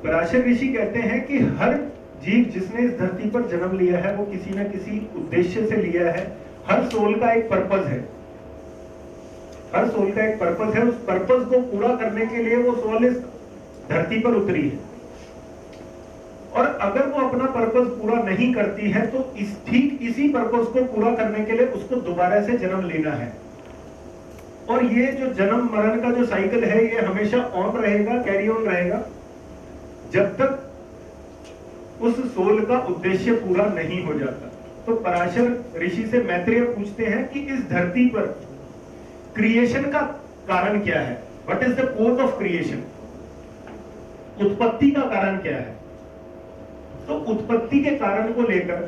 पराशर ऋषि कहते हैं कि हर जीव जिसने इस धरती पर जन्म लिया है वो किसी न किसी उद्देश्य से लिया है। हर सोल का एक पर्पस है, हर सोल का एक पर्पस है। उस पर्पस को पूरा करने के लिए वो सोल इस धरती पर उतरी है, और अगर वो अपना पर्पस पूरा नहीं करती है तो ठीक इसी पर्पस को पूरा करने के लिए उसको दोबारा से जन्म लेना है। और ये जो जन्म मरण का जो साइकिल है ये हमेशा ऑन रहेगा, कैरी ऑन रहेगा, जब तक उस सोल का उद्देश्य पूरा नहीं हो जाता। तो पराशर ऋषि से मैत्रेय पूछते हैं कि इस धरती पर क्रिएशन का कारण क्या है? What is the cause of creation? उत्पत्ति का कारण क्या है? तो उत्पत्ति के कारण को लेकर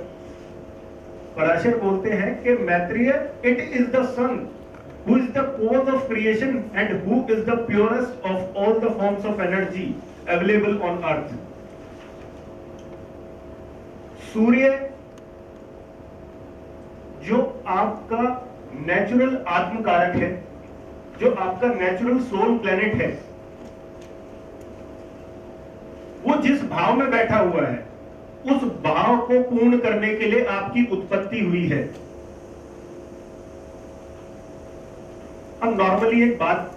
पराशर बोलते हैं कि Maitreya, it is the son who is the cause of creation and who is the purest of all the forms of energy available on earth. सूर्य जो आपका नेचुरल आत्मकारक है, जो आपका नेचुरल सोल प्लेनेट है, वो जिस भाव में बैठा हुआ है उस भाव को पूर्ण करने के लिए आपकी उत्पत्ति हुई है। हम नॉर्मली एक बात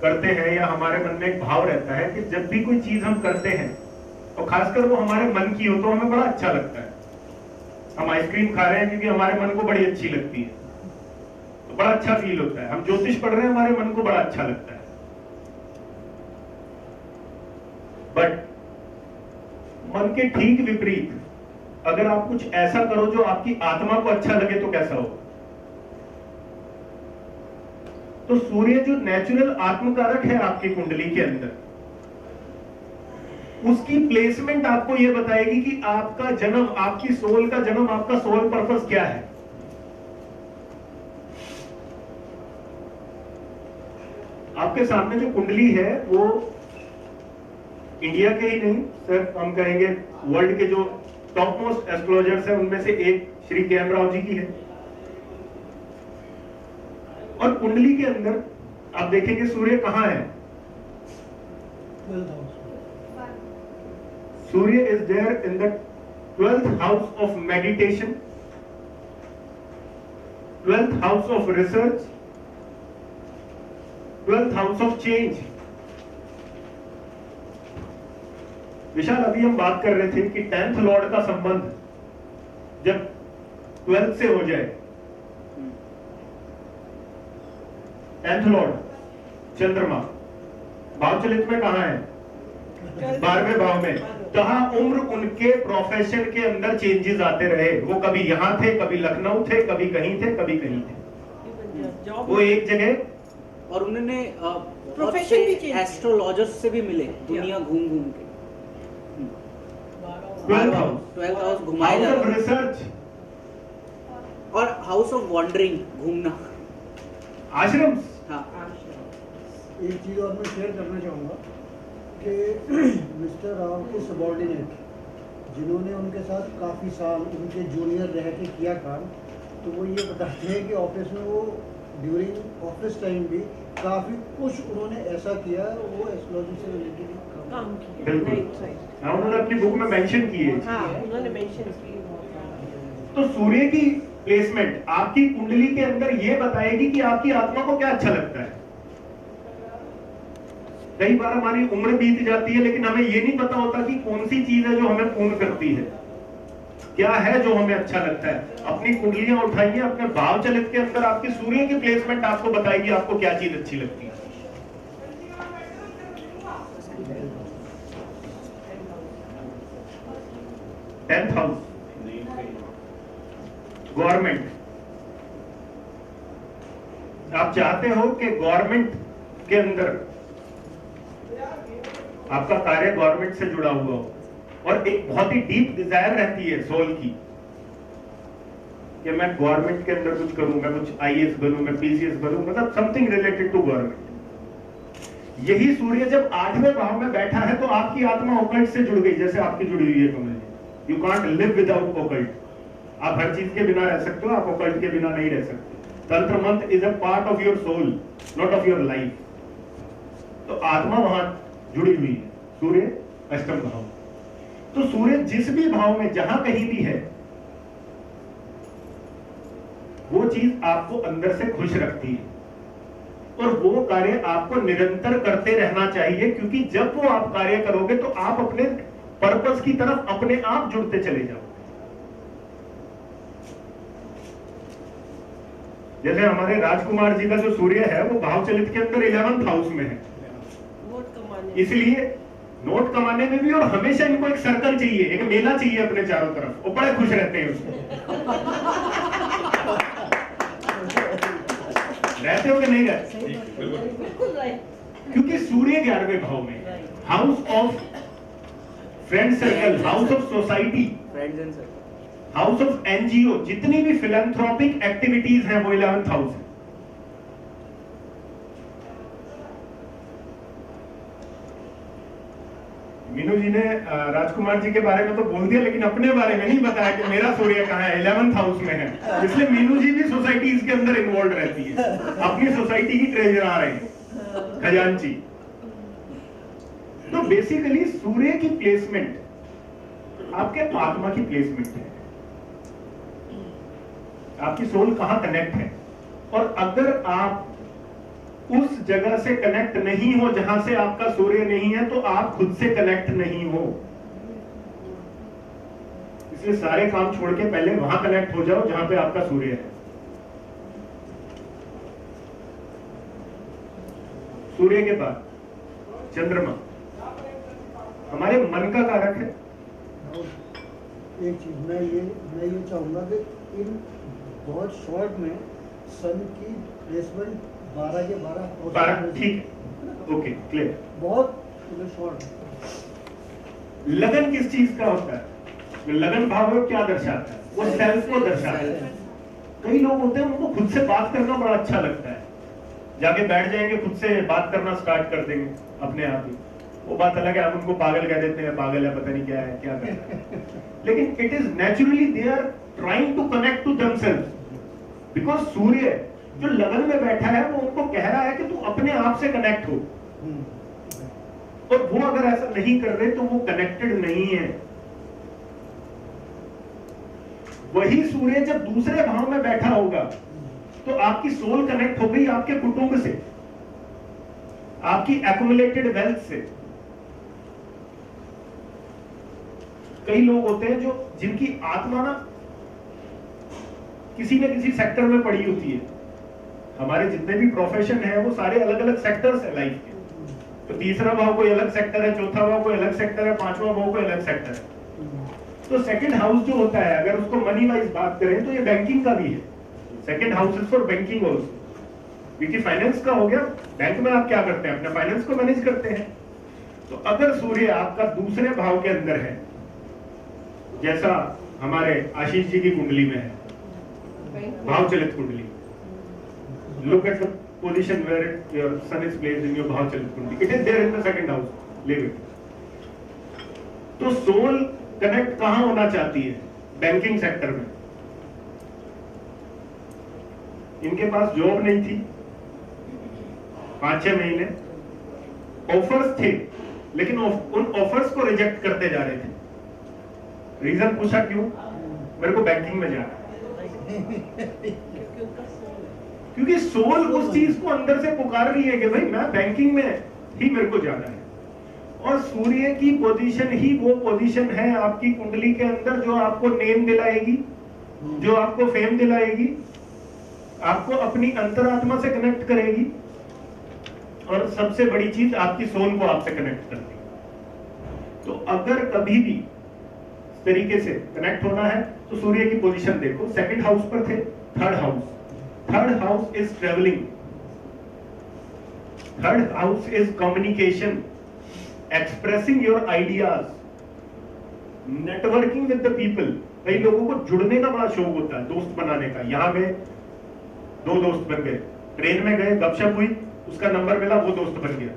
करते हैं या हमारे मन में एक भाव रहता है कि जब भी कोई चीज हम करते हैं तो खासकर वो हमारे मन की हो तो हमें बड़ा अच्छा लगता है। हम आइसक्रीम खा रहे हैं क्योंकि हमारे मन को बड़ी अच्छी लगती है, तो बड़ा अच्छा फील होता है। हम ज्योतिष पढ़ रहे हैं, हमारे मन को बड़ा अच्छा लगता है। बट मन के ठीक विपरीत अगर आप कुछ ऐसा करो जो आपकी आत्मा को अच्छा लगे तो कैसा होगा? तो सूर्य जो नेचुरल आत्मकारक है आपकी कुंडली के अंदर, उसकी प्लेसमेंट आपको यह बताएगी कि आपका जन्म, आपकी सोल का जन्म, आपका सोल पर्पस क्या है। आपके सामने जो कुंडली है वो इंडिया के ही नहीं, सिर्फ हम कहेंगे वर्ल्ड के जो टॉप मोस्ट एस्ट्रोलॉजर्स हैं उनमें से एक श्री के एम राव जी की है। और कुंडली के अंदर आप देखेंगे सूर्य कहां है? सूर्य is there in the 12th house of meditation, 12th house of research, 12th house of change. Vishal, अभी हम बात कर रहे थे कि 10th लॉर्ड का संबंध जब 12th से हो जाए, 10th लॉर्ड चंद्रमा भाव चलित में कहां है? 12वें भाव में। जहां उम्र उनके प्रोफेशन के अंदर चेंजेस आते रहे, वो कभी यहां थे, कभी लखनऊ थे, कभी कहीं थे, कभी कहीं थे, वो एक जगह। और उन्होंने प्रोफेशन भी एस्ट्रोलॉजर्स से भी मिले दुनिया घूम घूम के। 12th हाउस घुमाया जा रहा है, रिसर्च और हाउस ऑफ वॉन्डरिंग, घूमना, आश्रम। हाँ, एक चीज और मैं शेयर करना चाहूँगा कि मिस्टर राव के सबॉर्डिनेट जिन्होंने उनके साथ काफ़ी साल उनके जूनियर रह के किया काम, तो वो ये बताते हैं कि ऑफिस में वो ड्यूरिंग ऑफिस टाइम भी काफ़ी कुछ उन्होंने ऐसा किया, वो एस्ट्रोलॉजी से रिलेटेड काम किया। हाँ, उन्होंने अपनी बुक में मेंशन की है। हाँ, उन्होंने मेंशन की। तो सूर्य की प्लेसमेंट आपकी कुंडली के अंदर यह बताएगी कि आपकी आत्मा को क्या अच्छा लगता है। कई बार हमारी उम्र बीत जाती है लेकिन हमें यह नहीं पता होता कि कौन सी चीज है जो हमें पूर्ण करती है, क्या है जो हमें अच्छा लगता है। अपनी कुंडलियां उठाइए, अपने भाव चलित के अंदर आपकी सूर्य की प्लेसमेंट आपको बताएगी आपको क्या चीज अच्छी लगती है। Tenth house government. आप चाहते हो कि गवर्नमेंट के अंदर आपका कार्य गवर्नमेंट से जुड़ा हुआ हो, और एक बहुत ही डीप डिजायर रहती है सोल की कि मैं गवर्नमेंट के अंदर कुछ करूं, मैं कुछ आईएएस बनूं, मैं पीसीएस बनूं, मतलब समथिंग रिलेटेड टू गवर्नमेंट। यही सूर्य जब 8वें भाव में बैठा है तो आपकी आत्मा ओकल्ट से जुड़ गई, जैसे आपकी जुड़ी हुई है Kamal ji. You can't live without occult. आप हर चीज के बिना रह सकते हो, आप ओकल्ट के बिना नहीं रह सकते। Tantra mantra is a part of your soul, not of your life. तो आत्मा वहां जुड़ी हुई है। सूर्य अष्टम भाव। तो सूर्य जिस भी भाव में जहां कहीं भी है, वो चीज आपको अंदर से खुश रखती है और वो कार्य आपको निरंतर करते रहना चाहिए, क्योंकि जब वो आप कार्य करोगे तो आप अपने पर्पस की तरफ अपने आप जुड़ते चले जाओ। जैसे हमारे राजकुमार जी का जो सूर्य है वो भाव चलित के अंदर 11th हाउस में है, इसलिए नोट कमाने में भी, और हमेशा इनको एक सर्कल चाहिए, एक मेला चाहिए अपने चारों तरफ, वो बड़े खुश रहते हैं उसमें। रहते हो कि नहीं रहते? क्योंकि सूर्य 11वें भाव में, house of friend circle, house of society, friends and circle, house of NGO, जितनी भी फिलैंथ्रोपिक एक्टिविटीज हैं वो 11th हाउस है। मीनू जी ने राजकुमार जी के बारे में तो बोल दिया, लेकिन अपने बारे में नहीं बताया कि मेरा सूर्य कहाँ है, 11th हाउस में है। इसलिए मीनू जी भी सोसाइटीज के अंदर इन्वॉल्व रहती है, अपनी सोसाइटी की ट्रेजरर है, खजांची। तो बेसिकली सूर्य की प्लेसमेंट आपके आत्मा की प्लेसमेंट है, आपकी सोल कहां कनेक्ट है। और अगर आप उस जगह से कनेक्ट नहीं हो जहां से आपका सूर्य नहीं है, तो आप खुद से कनेक्ट नहीं हो। इसलिए सारे काम छोड़ के पहले वहां कनेक्ट हो जाओ जहां पे आपका सूर्य है। सूर्य के बाद चंद्रमा हमारे मन का कारक है। एक चीज मैं ये चाहूंगा कि इन बहुत शॉर्ट में सन की प्लेसमेंट 12 के 12, ठीक है, ओके, क्लियर। बहुत शॉर्ट। लगन किस चीज का होता है? लगन भाव क्या दर्शाता है? वो सेल्फ को दर्शाता है। कई लोग होते हैं उनको खुद से बात करना बड़ा अच्छा लगता है, जाके बैठ जाएंगे, खुद से बात करना स्टार्ट कर देंगे अपने आप ही। वो बात अलग है, हम उनको पागल कह देते हैं, पागल है, पता नहीं क्या है, क्या कर रहा है। लेकिन it is naturally they are trying to connect to themselves, because सूर्य जो लगन में बैठा है वो उनको कह रहा है कि तू अपने आप से कनेक्ट हो। और वो अगर ऐसा नहीं कर रहे तो वो कनेक्टेड नहीं है। वही सूर्य जब दूसरे भाव में बैठा होगा तो आपकी सोल कनेक्ट हो गई आपके कुटुंब से, आपकी एक्युमुलेटेड वेल्थ से। कई लोग होते हैं जिनकी आत्मा ना किसी न किसी सेक्टर में पड़ी होती है। हमारे जितने भी प्रोफेशन है वो सारे अलग अलग सेक्टर्स है लाइफ के। तो तीसरा भाव कोई अलग सेक्टर है, चौथा भाव कोई अलग सेक्टर है, पांचवा भाव कोई अलग सेक्टर है। तो सेकंड हाउस जो होता है, अगर उसको मनी वाइज बात करें तो ये बैंकिंग का भी है। Second house is for banking also, क्योंकि फाइनेंस का हो गया। बैंक में आप क्या करते हैं? अपने फाइनेंस को मैनेज करते हैं। तो अगर सूर्य आपका दूसरे भाव के अंदर है, जैसा हमारे आशीष जी की कुंडली में है, भाव चलित कुंडली, look at the position where your sun is placed in your भाव चलित कुंडली, it is there in the second house, leave it। तो सोल कनेक्ट कहां होना चाहती है? बैंकिंग सेक्टर में। इनके पास जॉब नहीं थी, 5-6 महीने ऑफर्स थे, लेकिन उन ऑफर्स को रिजेक्ट करते जा रहे थे। रीजन पूछा क्यों? मेरे को बैंकिंग में जाना है। क्योंकि सोल उस चीज को अंदर से पुकार रही है कि भाई मैं बैंकिंग में ही मेरे को जाना है। और सूर्य की पोजीशन ही वो पोजीशन है आपकी कुंडली के अंदर जो आपको नेम दिलाएगी, जो आपको फेम दिलाएगी, आपको अपनी अंतरात्मा से कनेक्ट करेगी, और सबसे बड़ी चीज आपकी सोल को आपसे कनेक्ट करती है। तो अगर कभी भी इस तरीके से कनेक्ट होना है तो सूर्य की पोजीशन देखो। सेकंड हाउस पर थे, third house is travelling, third house is communication, expressing your ideas, networking with the people. कई लोगों को जुड़ने का बड़ा शौक होता है, दोस्त बनाने का। यहां में 2 दोस्त बन गए, ट्रेन में गए, गपशप हुई, उसका नंबर मिला, वो दोस्त बन गया,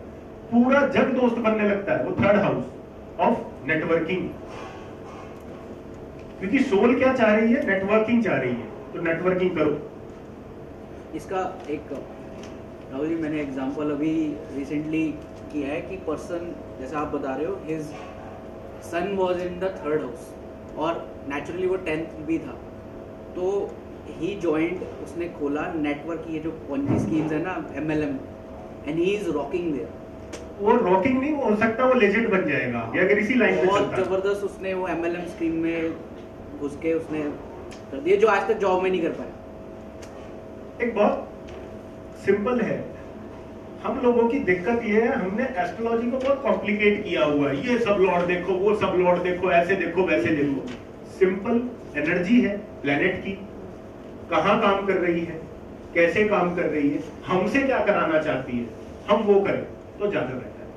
पूरा जग दोस्त बनने लगता है। वो थर्ड हाउस ऑफ नेटवर्किंग। क्योंकि सोल क्या चाह रही है? नेटवर्किंग चाह रही है, तो नेटवर्किंग करो। इसका एक राहुल जी मैंने एग्जांपल अभी रिसेंटली किया है कि पर्सन, जैसे आप बता रहे हो, his son was in the 3rd house और नेचुरली वो 10th भी था, तो ही जॉइंड, उसने खोला नेटवर्क, ये जो पॉन्जी स्कीम्स है ना MLM, and he is rocking there. वो रॉकिंग नहीं हो सकता, वो लेजेंड बन जाएगा ये अगर इसी लाइन पे बहुत चलता है। जबरदस्त उसने वो MLM स्कीम में घुस के उसने कर दिया जो आज तक जॉब में नहीं कर पाया। एक बहुत सिंपल है, हम लोगों की दिक्कत ये है, हमने एस्ट्रोलॉजी को बहुत कॉम्प्लिकेट किया हुआ है। ये सब लॉर्ड देखो, वो सब लॉर्ड देखो, ऐसे देखो, वैसे देखो। सिंपल एनर्जी है प्लेनेट की, कहाँ काम कर रही है, कैसे काम कर रही है, हमसे क्या कराना चाहती है, हम वो करें तो ज्यादा बेहतर है।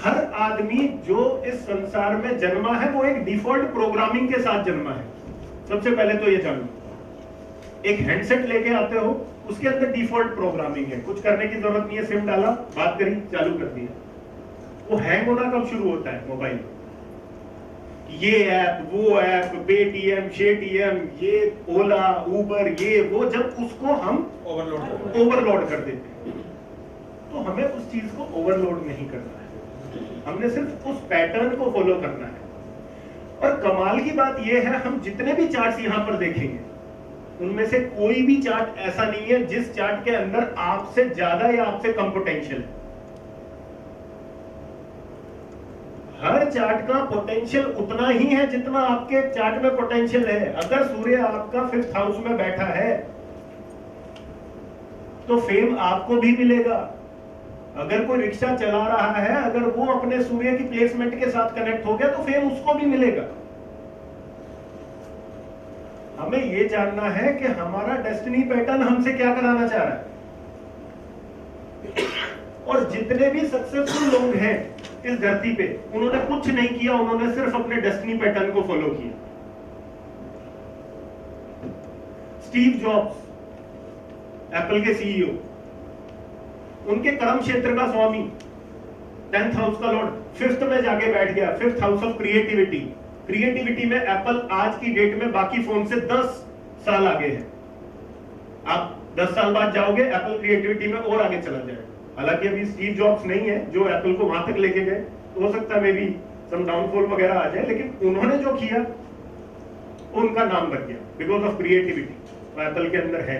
हर आदमी जो इस संसार में जन्मा है वो एक डिफॉल्ट प्रोग्रामिंग के साथ जन्मा है। सबसे पहले तो ये जानो, एक हैंडसेट लेके आते हो, उसके अंदर डिफॉल्ट प्रोग्रामिंग है, कुछ करने की जरूरत नहीं है, सिम डाला, बात करी, चालू कर दिया। वो हैंग होना कब शुरू होता है? मोबाइल। ये ऐप, वो ऐप, पेटीएम, शेटीएम, ये ओला, उबर, ये वो, जब उसको हम ओवरलोड कर देते हैं, तो हमें उस चीज को ओवरलोड नहीं करना है, हमने सिर्फ उस पैटर्न को फॉलो करना है। और कमाल की बात यह है, हम जितने भी चार्ट्स यहां पर देखेंगे, उनमें से कोई भी चार्ट ऐसा नहीं है जिस चार्ट के अंदर आपसे ज्यादा या आपसे कम पोटेंशियल है। हर चार्ट का पोटेंशियल उतना ही है जितना आपके चार्ट में पोटेंशियल है। अगर सूर्य आपका 5th हाउस में बैठा है तो फेम आपको भी मिलेगा। अगर कोई रिक्शा चला रहा है, अगर वो अपने सूर्य की प्लेसमेंट के साथ कनेक्ट हो गया तो फेम उसको भी मिलेगा। हमें यह जानना है कि हमारा डेस्टिनी पैटर्न हमसे क्या कराना चाह रहा है। और जितने भी सक्सेसफुल लोग हैं इस धरती पे, उन्होंने कुछ नहीं किया, उन्होंने सिर्फ अपने डेस्टिनी पैटर्न को फॉलो किया। स्टीव जॉब्स, एप्पल के सीईओ, उनके कर्म क्षेत्र का स्वामी, 10th हाउस का लॉर्ड 5th में जाके बैठ गया। 5th house of creativity. Creativity में एप्पल आज की डेट में बाकी फोन से 10 साल आगे है। आप 10 साल बाद जाओगे, एप्पल क्रिएटिविटी में और आगे चला जाएगा। हालांकि अभी स्टीव जॉब्स नहीं है जो एप्पल को वहां तक लेके गए, तो हो सकता है मे बी सम डाउनफॉल वगैरह आ जाए, लेकिन उन्होंने जो किया उनका नाम बन गया बिकॉज ऑफ क्रिएटिविटी, वो एप्पल के अंदर है।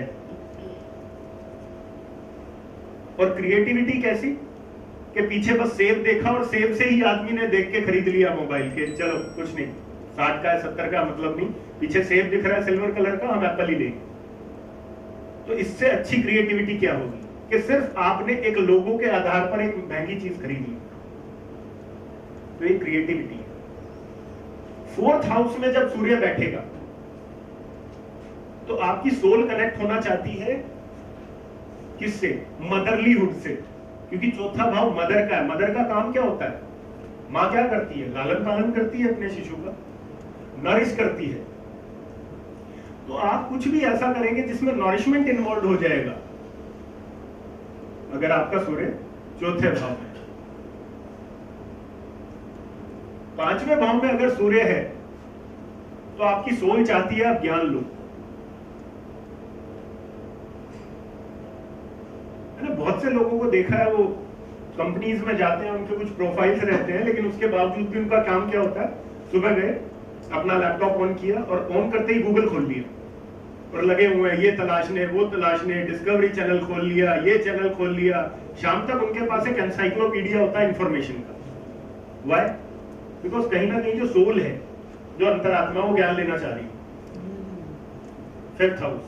और क्रिएटिविटी कैसी कि पीछे बस सेब देखा और सेब से ही आदमी ने देख के खरीद लिया मोबाइल के, चलो कुछ नहीं, 60 का है 70 का मतलब नहीं, पीछे सेब दिख रहा है सिल्वर कलर का, हम एप्पल ही लेंगे। तो इससे अच्छी क्रिएटिविटी क्या होगी कि सिर्फ आपने एक लोगों के आधार पर एक महंगी चीज खरीद ली, तो ये क्रिएटिविटी है। 4th हाउस में जब सूर्य बैठेगा तो आपकी सोल कनेक्ट होना चाहती है किससे? मदरलीहुड से, क्योंकि 4था भाव मदर का है। मदर का काम क्या होता है? मां क्या करती है? लालन पालन करती है अपने शिशु का, नरिश करती है। तो आप कुछ भी ऐसा करेंगे जिसमें नॉरिशमेंट इन्वॉल्व हो जाएगा। अगर आपका सूर्य 4थे भाव में, 5वें भाव में अगर सूर्य है तो आपकी सोल चाहती है आप ज्ञान लो, है ना। बहुत से लोगों को देखा है, वो कंपनीज में जाते हैं, उनके कुछ प्रोफाइल्स रहते हैं, लेकिन उसके बावजूद भी उनका काम क्या होता है? सुबह गए, अपना लैपटॉप ऑन किया और ऑन करते ही गूगल खोल लिया और लगे हुए हैं ये तलाशने, वो तलाशने, डिस्कवरी चैनल खोल लिया, ये चैनल खोल लिया। शाम तक उनके पास एक एनसाइक्लोपीडिया होता है इंफॉर्मेशन का। व्हाई? बिकॉज कहीं ना कहीं जो सोल है, जो अंतरात्मा, वो ज्ञान लेना चाह रही है। 5th हाउस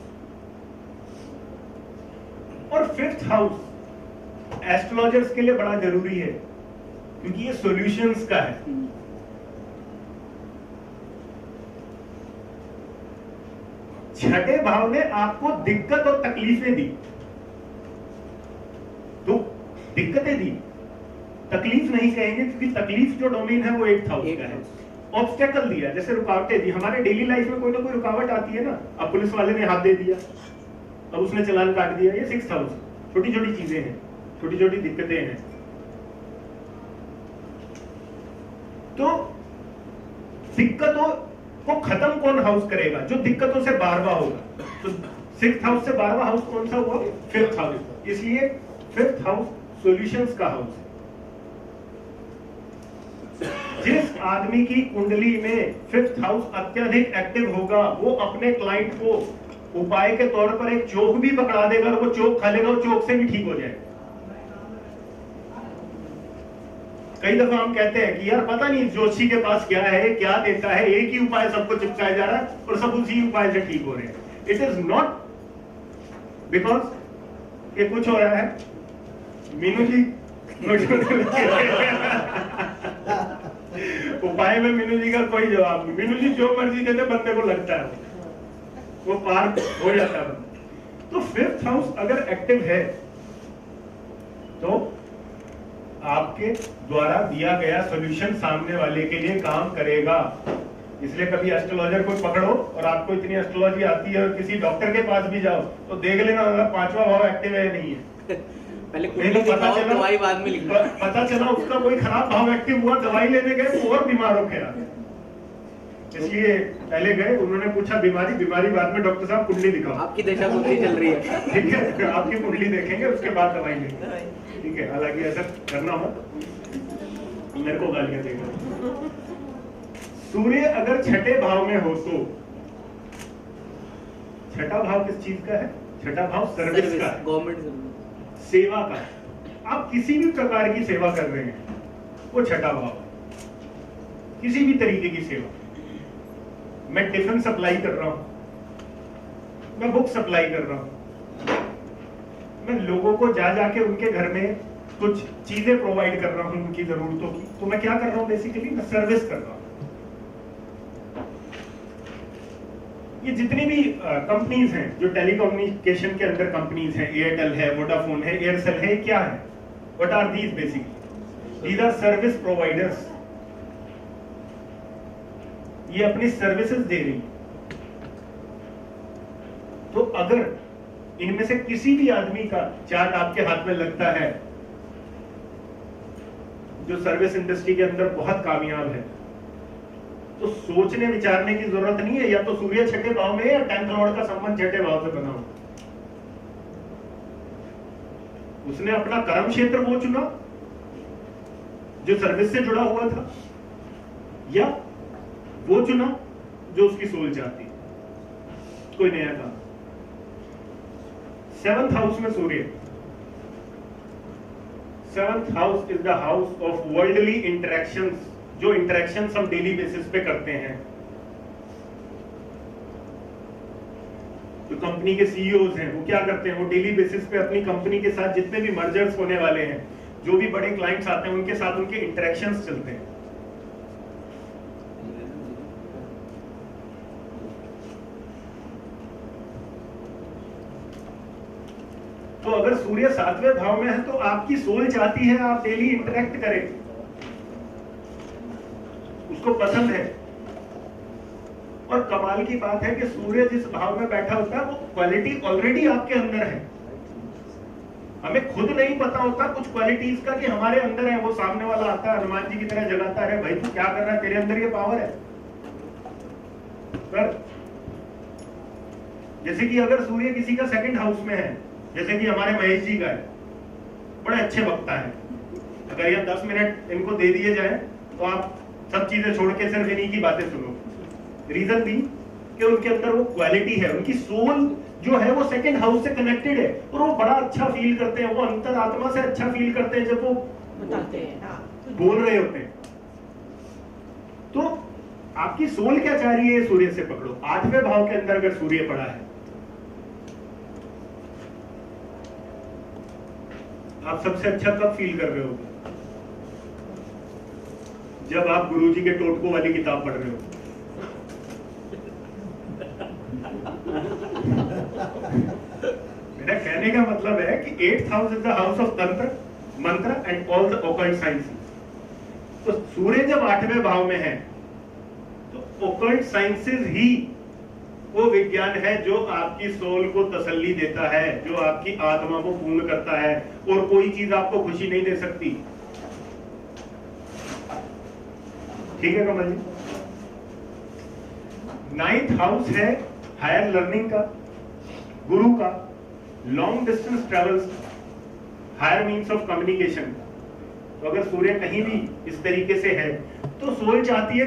और 5th हाउस एस्ट्रोलॉजर्स के लिए बड़ा जरूरी है क्योंकि ये सॉल्यूशंस का है। छठे भाव ने आपको दिक्कत और तकलीफें दी, तो दिक्कतें दी, तकलीफ नहीं कहेंगे क्योंकि तकलीफ जो डोमेन है वो 8th हाउस का है। ऑब्स्टेकल दिया, जैसे रुकावटें दी। हमारे डेली लाइफ में कोई ना कोई रुकावट आती है ना। अब पुलिस वाले ने हाथ दे दिया, अब उसने चालान काट दिया, ये 6th हाउस। छोटी छोटी चीजें हैं, छोटी छोटी दिक्कतें हैं। तो दिक्कतों को खत्म कौन हाउस करेगा? जो दिक्कतों से बारवा होगा। तो 6th हाउस से 12वां हाउस कौन सा हुआ? 5th house. इसलिए 5th हाउस सॉल्यूशंस का हाउस है। जिस आदमी की कुंडली में 5th हाउस अत्यधिक एक्टिव होगा वो अपने क्लाइंट को उपाय के तौर पर एक चोक भी पकड़ा देगा और वो चोक खा लेगा, वो चोक से भी ठीक हो जाएगा। कई दफा हम कहते हैं कि यार पता नहीं जोशी के पास क्या है, क्या देता है, एक ही उपाय सबको चिपकाया जा रहा है और सब उसी उपाय से ठीक हो रहे हैं। इट इज नॉट बिकॉज ये कुछ हो रहा है। मीनू जी उपाय में मीनू जी का कोई जवाब नहीं। मीनू जी जो मर्जी देते बंदे को लगता है वो पार हो जाता है। तो 5th हाउस अगर एक्टिव है तो आपके द्वारा दिया गया सॉल्यूशन सामने वाले के लिए काम करेगा। इसलिए कभी एस्ट्रोलॉजर को पकड़ो और आपको इतनी एस्ट्रोलॉजी आती है और किसी डॉक्टर के पास भी जाओ तो देख लेना अगर 5वां भाव एक्टिव है या नहीं है। पहले कुंडली दिखाओ, दवाई बाद में लिखना। पता चला उसका कोई खराब भाव एक्टिव हुआ, दवाई लेने गए तो और बीमार हो गया। इसलिए पहले गए, उन्होंने पूछा बीमारी बाद में, डॉक्टर साहब कुंडली दिखाओ। आपकी दशा कुंडली चल रही है, ठीक है, आपकी कुंडली देखेंगे उसके बाद दवाई लेंगे, ठीक है। हालांकि ऐसा करना हो मेरे को गालियां देगा। सूर्य अगर 6ठे भाव में हो तो 6ठा भाव किस चीज का है? 6ठा भाव सर्विस का है, गवर्नमेंट सेवा का। आप किसी भी प्रकार की सेवा कर रहे हैं वो 6ठा भाव है, किसी भी तरीके की सेवा। मैं टिफिन सप्लाई कर रहा हूं, मैं बुक सप्लाई कर रहा हूं, मैं लोगों को जा जाके उनके घर में कुछ चीजें प्रोवाइड कर रहा हूं उनकी जरूरतों की, तो मैं क्या कर रहा हूं? बेसिकली मैं सर्विस कर रहा हूं। ये जितनी भी कंपनीज हैं जो टेलीकम्युनिकेशन के अंदर कंपनीज हैं, एयरटेल है, वोडाफोन है, एयरसेल है, क्या है? What are these? Basically these are service providers. ये अपनी सर्विसेज दे रही। तो अगर इनमें से किसी भी आदमी का चार्ट आपके हाथ में लगता है जो सर्विस इंडस्ट्री के अंदर बहुत कामयाब है, तो सोचने विचारने की जरूरत नहीं है, या तो सूर्य 6ठे भाव में है या 10th लॉर्ड का संबंध 6ठे भाव से बना हो। उसने अपना कर्म क्षेत्र वो चुना जो सर्विस से जुड़ा हुआ था, या वो चुना जो उसकी सोल चाहती, कोई नया काम। 7th हाउस में सूर्य, 7th house is the house of worldly interactions, जो इंटरेक्शंस हम डेली बेसिस पे करते हैं। जो कंपनी के सीईओज हैं वो क्या करते हैं? वो डेली बेसिस पे अपनी कंपनी के साथ जितने भी मर्जर्स होने वाले हैं, जो भी बड़े क्लाइंट्स आते हैं, उनके साथ उनके इंटरेक्शंस चलते हैं। तो अगर सूर्य 7वें भाव में है तो आपकी सोल चाहती है आप डेली इंटरेक्ट करें, उसको पसंद है। और कमाल की बात है कि सूर्य जिस भाव में बैठा होता है वो क्वालिटी ऑलरेडी आपके अंदर है। हमें खुद नहीं पता होता कुछ क्वालिटीज का कि हमारे अंदर है। वो सामने वाला आता है हनुमान जी की तरह जगाता है, भाई तू क्या कर रहा है, तेरे अंदर ये पावर है। पर जैसे कि अगर सूर्य किसी का 2nd हाउस में है, जैसे कि हमारे महेश जी का है, बड़े अच्छे वक्ता है, अगर ये 10 मिनट इनको दे दिए जाए तो आप सब चीजें छोड़ के सिर्फ इन्हीं की बातें सुनो। रीजन भी कि उनके अंदर वो क्वालिटी है, उनकी सोल जो है वो 2nd हाउस से कनेक्टेड है और वो बड़ा अच्छा फील करते हैं, वो अंतरात्मा से अच्छा फील करते हैं जब वो बताते हैं, बोल रहे होते हैं। तो आपकी सोल क्या चाह रही है? सूर्य से पकड़ो। 8वें भाव के अंदर अगर सूर्य पड़ा है, आप सबसे अच्छा कब फील कर रहे हो? जब आप गुरुजी के टोटको वाली किताब पढ़ रहे हो। मेरा कहने का मतलब है कि 8th house is the house of तंत्र, मंत्र and all the occult sciences. तो सूर्य जब 8वें भाव में है तो ऑकल्ट साइंसेस ही वो विज्ञान है जो आपकी सोल को तसल्ली देता है, जो आपकी आत्मा को पूर्ण करता है, और कोई चीज आपको खुशी नहीं दे सकती। ठीक है कमल जी? 9th हाउस है हायर लर्निंग का, गुरु का, long distance travels, higher means of communication. तो अगर सूर्य कहीं भी इस तरीके से है तो सोल चाहती है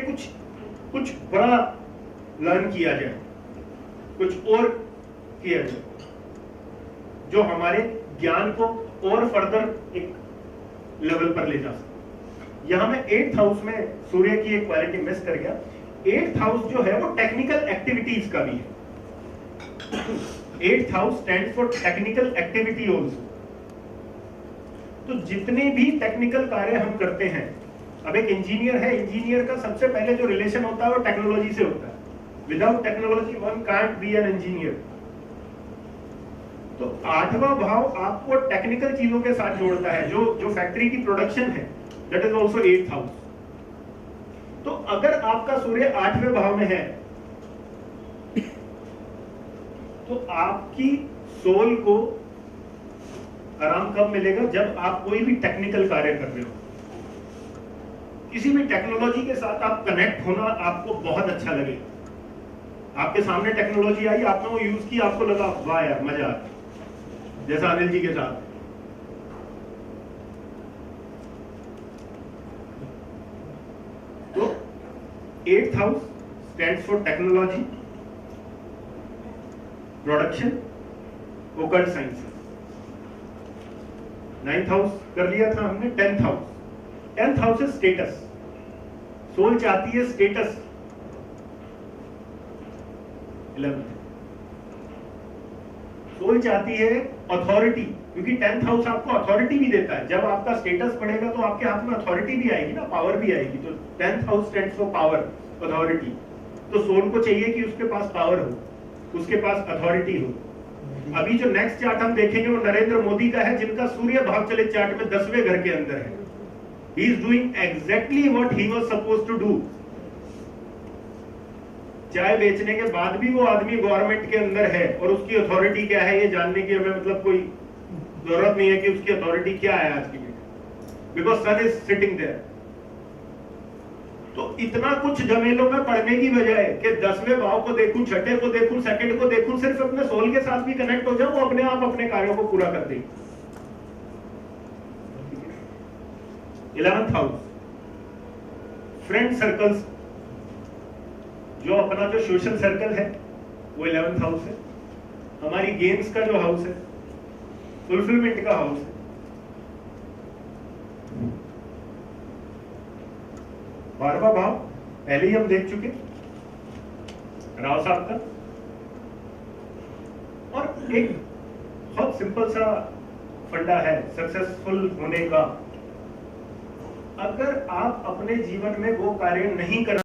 कुछ बड़ा लर्न किया जाए, कुछ और किया जाए जो हमारे ज्ञान को और फर्दर एक लेवल पर ले जा सके। यहां मैं 8th हाउस में सूर्य की एक क्वालिटी मिस कर गया। 8th हाउस जो है वो टेक्निकल एक्टिविटीज का भी है। 8th house stands for technical activity also. तो जितने भी टेक्निकल कार्य हम करते हैं, अब एक इंजीनियर है, इंजीनियर का सबसे पहले जो रिलेशन होता है वो टेक्नोलॉजी से होता है। Without technology one can't be an engineer. तो 8वां भाव आपको टेक्निकल चीजों के साथ जोड़ता है, जो फैक्ट्री की प्रोडक्शन है, that is also 8th house. तो अगर आपका सूर्य 8वें भाव में है तो आपकी सोल को आराम कब मिलेगा? जब आप कोई भी टेक्निकल कार्य कर रहे हो, किसी भी टेक्नोलॉजी के साथ आप कनेक्ट होना आपको बहुत अच्छा लगेगा। आपके सामने टेक्नोलॉजी आई, आपने वो यूज की, आपको लगा वाह यार मजा आ गया, जैसा अनिल जी के साथ। तो 8th house stands for technology, production, occult science. 9th house कर लिया था हमने। 10th हाउस, 10th हाउस है स्टेटस। सोल चाहती है स्टेटस। 11th सोल चाहती है अथॉरिटी, क्योंकि 10th हाउस आपको अथॉरिटी भी देता है। जब आपका स्टेटस बढ़ेगा तो आपके हाथ में अथॉरिटी भी आएगी ना, पावर भी आएगी। तो 10th house stands for power, authority. तो सोल को चाहिए कि उसके पास पावर हो, उसके पास अथॉरिटी हो। अभी जो नेक्स्ट चार्ट हम देखेंगे वो नरेंद्र मोदी का है, जिनका सूर्य भाव चले चार्ट में 10वें घर के अंदर है। He is doing exactly what he was supposed to do. चाय बेचने के बाद भी वो आदमी गवर्नमेंट के अंदर है, और उसकी अथॉरिटी क्या है ये जानने की हमें मतलब कोई जरूरत नहीं है कि उसकी अथॉरिटी क्या है आज की date, because sun is sitting there. तो इतना कुछ जमेलों में पढ़ने की बजाय कि 10वें भाव को देखूं, छठे को देखूं, सेकंड को देखूं, सिर्फ अपने सोल के साथ भी कनेक्ट हो जाओ, वो अपने आप अपने कार्यों को पूरा कर देंगे। 11th हाउस, फ्रेंड सर्कल्स, जो अपना जो सोशल सर्कल है वो 11th हाउस है। हमारी गेम्स का जो हाउस है, फुलफिलमेंट का हाउस है। बारहवां भाव पहले ही हम देख चुके, राव साहब का। और एक बहुत सिंपल सा फंडा है सक्सेसफुल होने का। अगर आप अपने जीवन में वो कार्य नहीं कर